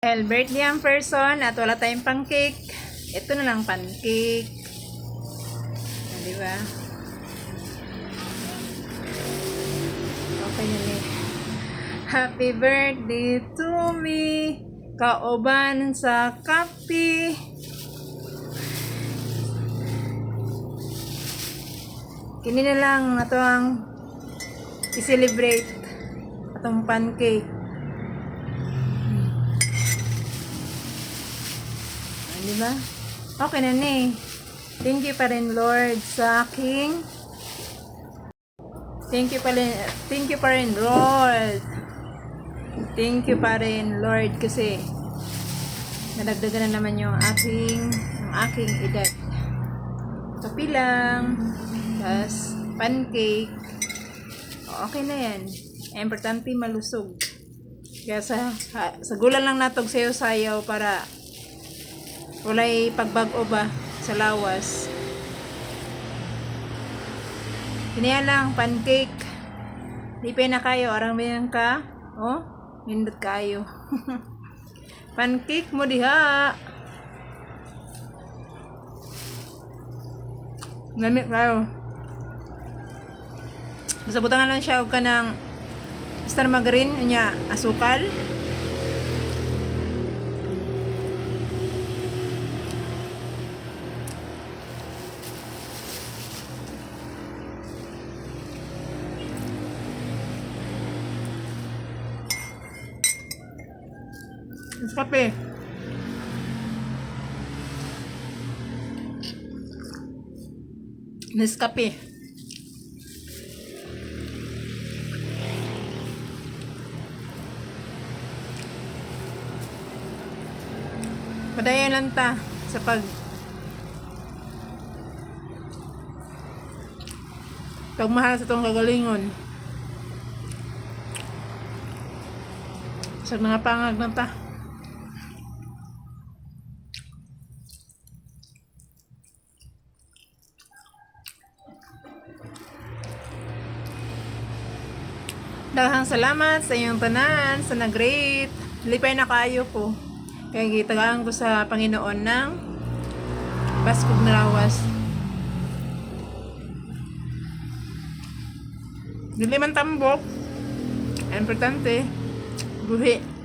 Birthday ang person at wala tayong pancake. Ito na lang pancake. Di ba? Okay yun eh. Happy birthday to me. Kauban sa kape. Kini na lang na to ang i-celebrate atong pancake. Diba? Okay na ni. Thank you pa rin Lord sa aking. Thank you pa rin Lord. Thank you pa rin Lord kasi nadagdagan na naman yung aking edad. Kapi lang. Tapos pancake. Okay na yan. Importante malusog. Kaya sa gulan lang natog sayo-sayaw para walay pagbago ba sa lawas. Kiniya lang, pancake. Di pa na kayo, arang bayan ka. Oh, nindot kayo. Pancake mo diha. Gamit kayo. Basta butangan lang siya og kanang star margarine, nya asukal. Kape. Nescafe. Padayon lang ta sa pagmahal sa itong kagalingon. Sa mga pangag na ta. Daghang salamat sa iyong tanan, sa nag-rate. Lipay na kayo po. Kaya gitagaan ko sa Panginoon ng Paskog na lawas. Dili man tambok. Importante, buhi.